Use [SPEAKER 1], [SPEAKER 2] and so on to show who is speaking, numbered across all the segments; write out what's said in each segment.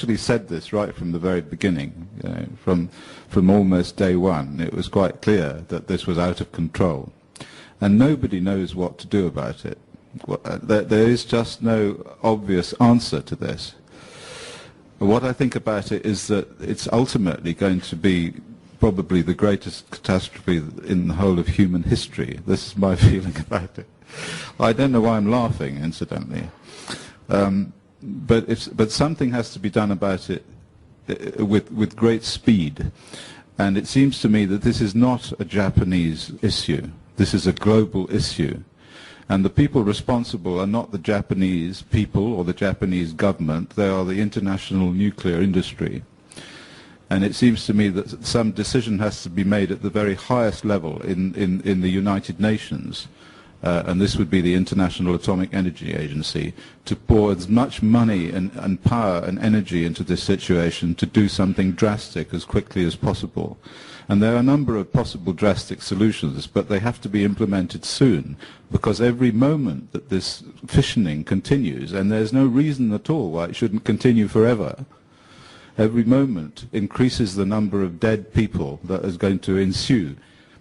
[SPEAKER 1] actually said this right from the very beginning, from almost day one. It was quite clear that this was out of control, and nobody knows what to do about it. There is just no obvious answer to this. What I think about it is that it's ultimately going to be probably the greatest catastrophe in the whole of human history. This is my feeling about it. I don't know why I'm laughing, incidentally. But something has to be done about it with great speed. And it seems to me that this is not a Japanese issue. This is a global issue. And the people responsible are not the Japanese people or the Japanese government. They are the international nuclear industry. And it seems to me that some decision has to be made at the very highest level in the United Nations, and this would be the International Atomic Energy Agency, to pour as much money and power and energy into this situation to do something drastic as quickly as possible. And there are a number of possible drastic solutions, but they have to be implemented soon, because every moment that this fissioning continues, and there's no reason at all why it shouldn't continue forever, every moment increases the number of dead people that is going to ensue.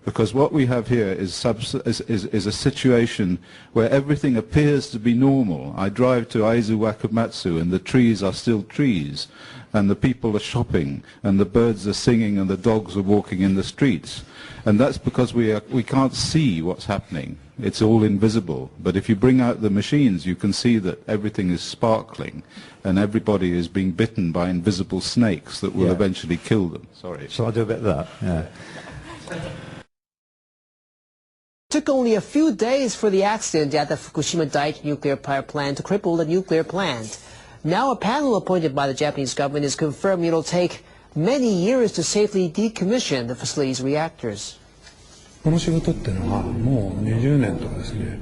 [SPEAKER 1] Because what we have here is a situation where everything appears to be normal. I drive to Aizu Wakamatsu and the trees are still trees, and the people are shopping, and the birds are singing, and the dogs are walking in the streets. And that's because we can't see what's happening. It's all invisible. But if you bring out the machines, you can see that everything is sparkling, and everybody is being bitten by invisible snakes that will eventually kill them. Sorry.
[SPEAKER 2] Shall I do a bit of that? Yeah.
[SPEAKER 3] Took only a few days for the accident at the Fukushima Daiichi nuclear power plant to cripple the nuclear plant. Now a panel appointed by the Japanese government is confirming it'll take many years to safely decommission the facility's reactors.
[SPEAKER 4] この仕事っていうのはもう20年とかですね、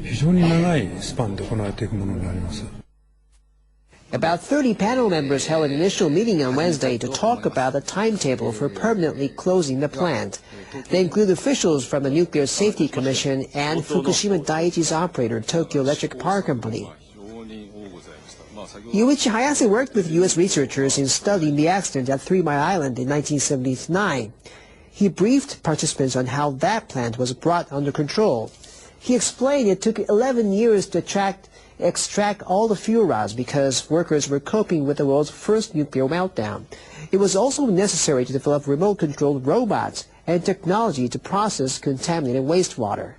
[SPEAKER 4] 非常に長いスパンで行われていくものになります。
[SPEAKER 3] About 30 panel members held an initial meeting on Wednesday to talk about the timetable for permanently closing the plant. They include officials from the Nuclear Safety Commission and Fukushima Daiichi's operator, Tokyo Electric Power Company. Yuichi Hayase worked with U.S. researchers in studying the accident at 3 Mile Island in 1979. He briefed participants on how that plant was brought under control. He explained it took 11 years to extract all the fuel rods because workers were coping with the world's first nuclear meltdown. It was also necessary to develop remote-controlled robots and technology to process contaminated wastewater.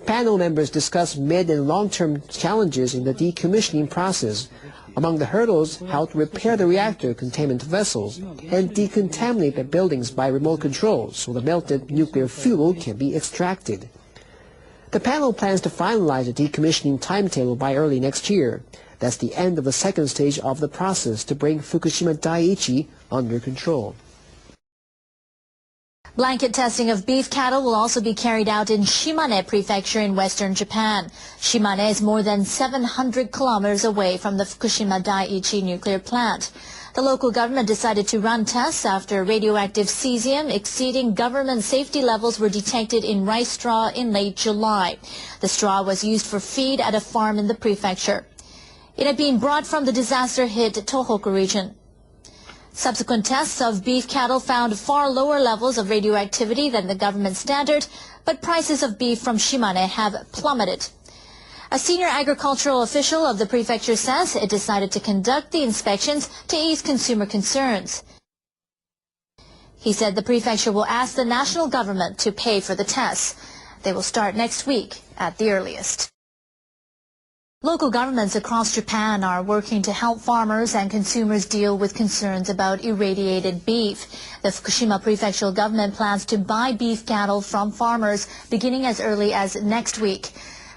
[SPEAKER 3] Panel members discussed mid- and long-term challenges in the decommissioning process. Among the hurdles, how to repair the reactor containment vessels and decontaminate the buildings by remote control so the melted nuclear fuel can be extracted. The panel plans to finalize the decommissioning timetable by early next year. That's the end of the second stage of the process to bring Fukushima Daiichi under control.
[SPEAKER 5] Blanket testing of beef cattle will also be carried out in Shimane Prefecture in western Japan. Shimane is more than 700 kilometers away from the Fukushima Daiichi nuclear plant. The local government decided to run tests after radioactive cesium exceeding government safety levels were detected in rice straw in late July. The straw was used for feed at a farm in the prefecture. It had been brought from the disaster-hit Tohoku region. Subsequent tests of beef cattle found far lower levels of radioactivity than the government standard, but prices of beef from Shimane have plummeted. A senior agricultural official of the prefecture says it decided to conduct the inspections to ease consumer concerns. He said the prefecture will ask the national government to pay for the tests. They will start next week at the earliest. Local governments across Japan are working to help farmers and consumers deal with concerns about irradiated beef. The Fukushima prefectural government plans to buy beef cattle from farmers beginning as early as next week.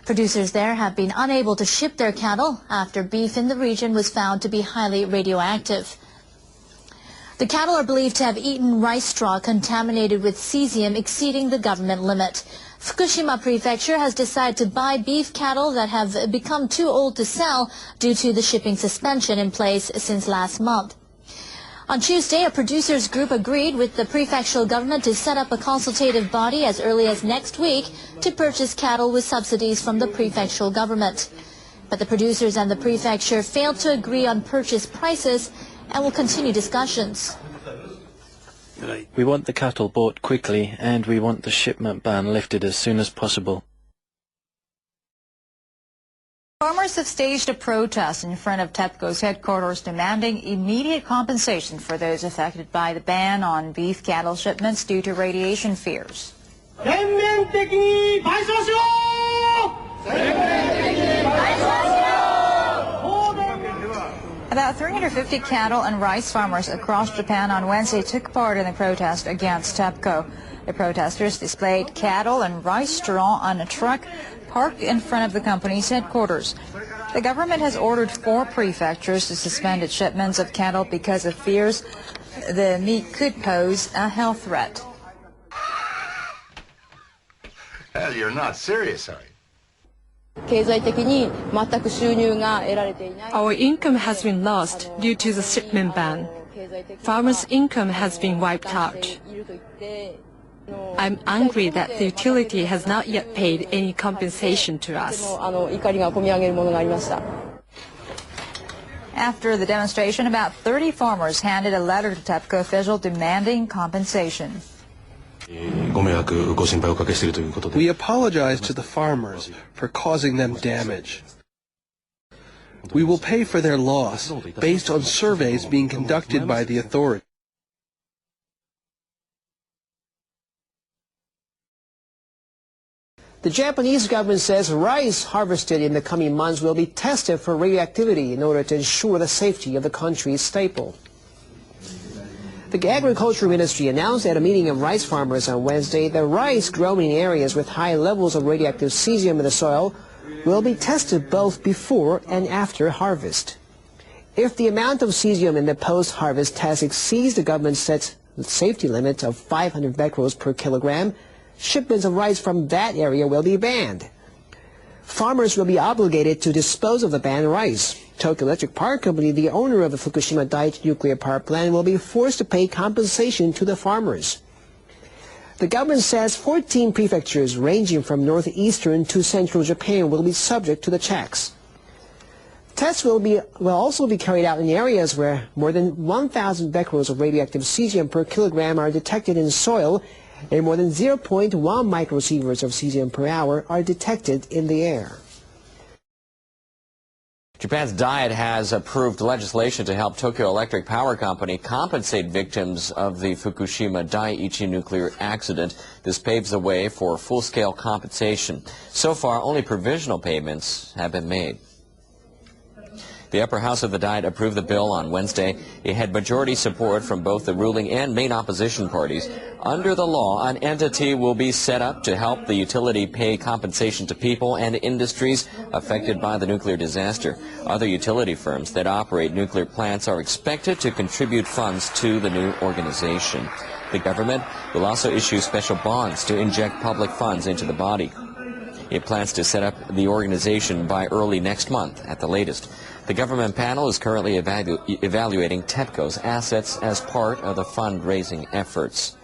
[SPEAKER 5] Producers there have been unable to ship their cattle after beef in the region was found to be highly radioactive. The cattle are believed to have eaten rice straw contaminated with cesium exceeding the government limit. Fukushima Prefecture has decided to buy beef cattle that have become too old to sell due to the shipping suspension in place since last month. On Tuesday, a producers group agreed with the prefectural government to set up a consultative body as early as next week to purchase cattle with subsidies from the prefectural government. But the producers and the prefecture failed to agree on purchase prices and will continue discussions.
[SPEAKER 2] We want the cattle bought quickly, and we want the shipment ban lifted as soon as possible.
[SPEAKER 6] Farmers have staged a protest in front of TEPCO's headquarters demanding immediate compensation for those affected by the ban on beef cattle shipments due to radiation fears. About 350 cattle and rice farmers across Japan on Wednesday took part in the protest against TEPCO. The protesters displayed cattle and rice straw on a truck parked in front of the company's headquarters. The government has ordered 4 prefectures to suspend its shipments of cattle because of fears the meat could pose a health threat.
[SPEAKER 7] Hell, you're not serious, are you?
[SPEAKER 8] Our income has been lost due to the shipment ban. Farmers' income has been wiped out. I'm angry that the utility has not yet paid any compensation to us.
[SPEAKER 6] After the demonstration, about 30 farmers handed a letter to TEPCO officials demanding compensation.
[SPEAKER 9] We apologize to the farmers for causing them damage. We will pay for their loss based on surveys being conducted by the authorities.
[SPEAKER 3] The Japanese government says rice harvested in the coming months will be tested for radioactivity in order to ensure the safety of the country's staple. The Agriculture Ministry announced at a meeting of rice farmers on Wednesday that rice grown in areas with high levels of radioactive cesium in the soil will be tested both before and after harvest. If the amount of cesium in the post-harvest test exceeds the government set safety limit of 500 becquerels per kilogram, shipments of rice from that area will be banned. Farmers will be obligated to dispose of the banned rice. Tokyo Electric Power Company, the owner of the Fukushima Daiichi nuclear power plant, will be forced to pay compensation to the farmers. The government says 14 prefectures ranging from northeastern to central Japan will be subject to the checks. Tests will also be carried out in areas where more than 1,000 becquerels of radioactive cesium per kilogram are detected in soil and more than 0.1 microsieverts of cesium per hour are detected in the air.
[SPEAKER 10] Japan's Diet has approved legislation to help Tokyo Electric Power Company compensate victims of the Fukushima Daiichi nuclear accident. This paves the way for full-scale compensation. So far, only provisional payments have been made. The upper house of the Diet approved the bill on Wednesday. It had majority support from both the ruling and main opposition parties. Under the law, an entity will be set up to help the utility pay compensation to people and industries affected by the nuclear disaster. Other utility firms that operate nuclear plants are expected to contribute funds to the new organization. The government will also issue special bonds to inject public funds into the body. It plans to set up the organization by early next month at the latest. The government panel is currently evaluating TEPCO's assets as part of the fundraising efforts.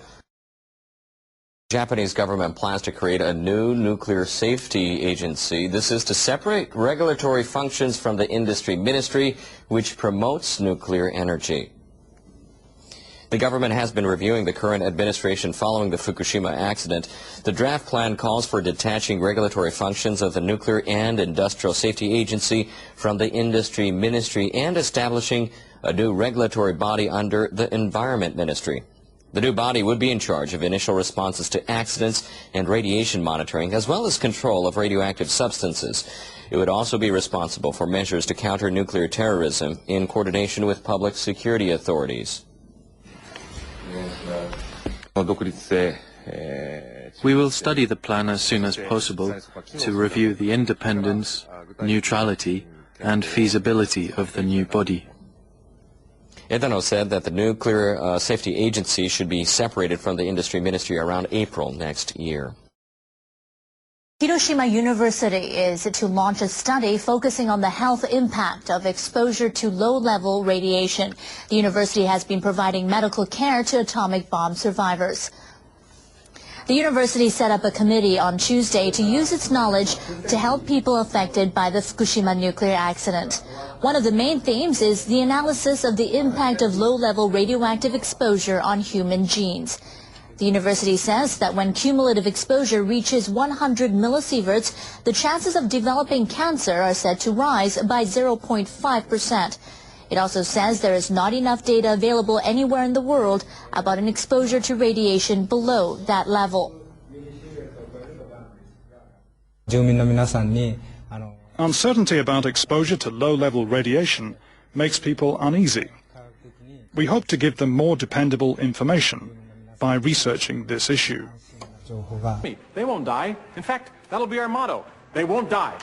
[SPEAKER 10] The Japanese government plans to create a new nuclear safety agency. This is to separate regulatory functions from the industry ministry, which promotes nuclear energy. The government has been reviewing the current administration following the Fukushima accident. The draft plan calls for detaching regulatory functions of the Nuclear and Industrial Safety Agency from the Industry Ministry and establishing a new regulatory body under the Environment Ministry. The new body would be in charge of initial responses to accidents and radiation monitoring, as well as control of radioactive substances. It would also be responsible for measures to counter nuclear terrorism in coordination with public security authorities.
[SPEAKER 2] We will study the plan as soon as possible to review the independence, neutrality, and feasibility of the new body.
[SPEAKER 10] Edano said that the Nuclear Safety Agency should be separated from the Industry Ministry around April next year.
[SPEAKER 5] Hiroshima University is to launch a study focusing on the health impact of exposure to low-level radiation. The university has been providing medical care to atomic bomb survivors. The university set up a committee on Tuesday to use its knowledge to help people affected by the Fukushima nuclear accident. One of the main themes is the analysis of the impact of low-level radioactive exposure on human genes. The university says that when cumulative exposure reaches 100 millisieverts, the chances of developing cancer are said to rise by 0.5%. It also says there is not enough data available anywhere in the world about an exposure to radiation below that level.
[SPEAKER 11] Uncertainty about exposure to low-level radiation makes people uneasy. We hope to give them more dependable information by researching this issue.
[SPEAKER 12] They won't die. In fact, that'll be our motto. They won't die.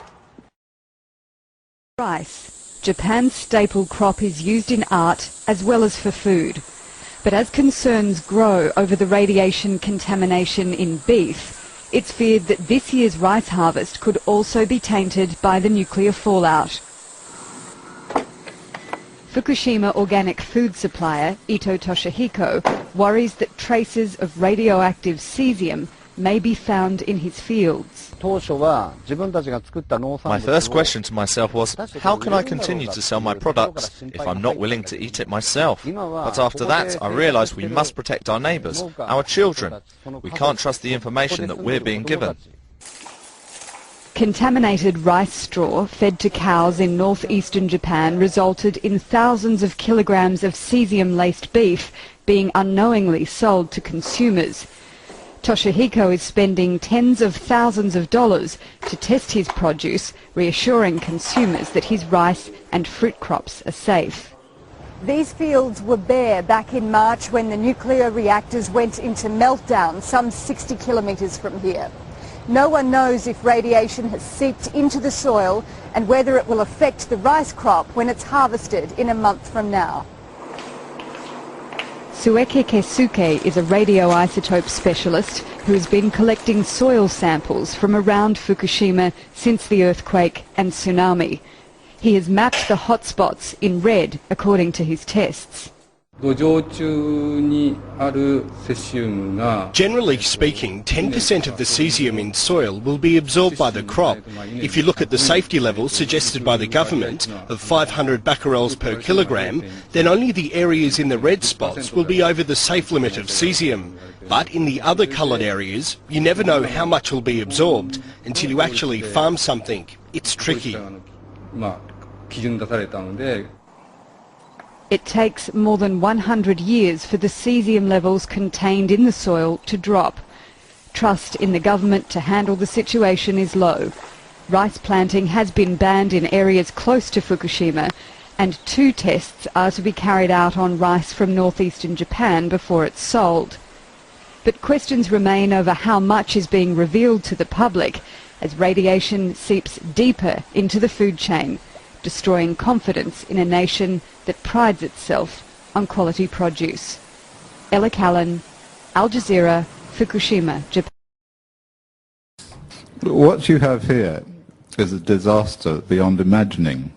[SPEAKER 13] Rice, Japan's staple crop, is used in art as well as for food. But as concerns grow over the radiation contamination in beef, it's feared that this year's rice harvest could also be tainted by the nuclear fallout. Fukushima organic food supplier Ito Toshihiko worries that traces of radioactive cesium may be found in his fields.
[SPEAKER 14] My first question to myself was, how can I continue to sell my products if I'm not willing to eat it myself? But after that, I realized we must protect our neighbors, our children. We can't trust the information that we're being given.
[SPEAKER 13] Contaminated rice straw fed to cows in northeastern Japan resulted in thousands of kilograms of cesium-laced beef being unknowingly sold to consumers. Toshihiko is spending tens of thousands of dollars to test his produce, reassuring consumers that his rice and fruit crops are safe.
[SPEAKER 15] These fields were bare back in March when the nuclear reactors went into meltdown some 60 kilometres from here. No one knows if radiation has seeped into the soil and whether it will affect the rice crop when it's harvested in a month from now.
[SPEAKER 13] Sueke Kesuke is a radioisotope specialist who has been collecting soil samples from around Fukushima since the earthquake and tsunami. He has mapped the hotspots in red according to his tests.
[SPEAKER 16] Generally speaking, 10% of the cesium in soil will be absorbed by the crop. If you look at the safety level suggested by the government of 500 becquerels per kilogram, then only the areas in the red spots will be over the safe limit of cesium. But in the other coloured areas, you never know how much will be absorbed until you actually farm something. It's tricky.
[SPEAKER 13] It takes more than 100 years for the cesium levels contained in the soil to drop. Trust in the government to handle the situation is low. Rice planting has been banned in areas close to Fukushima, and 2 tests are to be carried out on rice from northeastern Japan before it's sold. But questions remain over how much is being revealed to the public as radiation seeps deeper into the food chain, destroying confidence in a nation that prides itself on quality produce. Ella Callan, Al Jazeera, Fukushima, Japan.
[SPEAKER 1] What you have here is a disaster beyond imagining.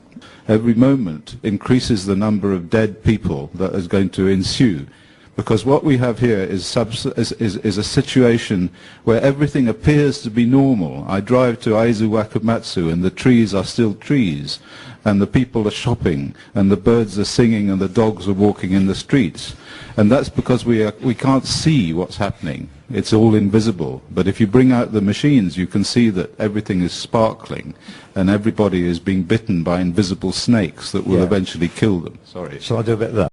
[SPEAKER 1] Every moment increases the number of dead people that is going to ensue. Because what we have here is a situation where everything appears to be normal. I drive to Aizu Wakamatsu and the trees are still trees, and the people are shopping, and the birds are singing, and the dogs are walking in the streets. And that's because we can't see what's happening. It's all invisible. But if you bring out the machines, you can see that everything is sparkling, and everybody is being bitten by invisible snakes that will eventually kill them. Sorry.
[SPEAKER 17] Shall I do a bit of that?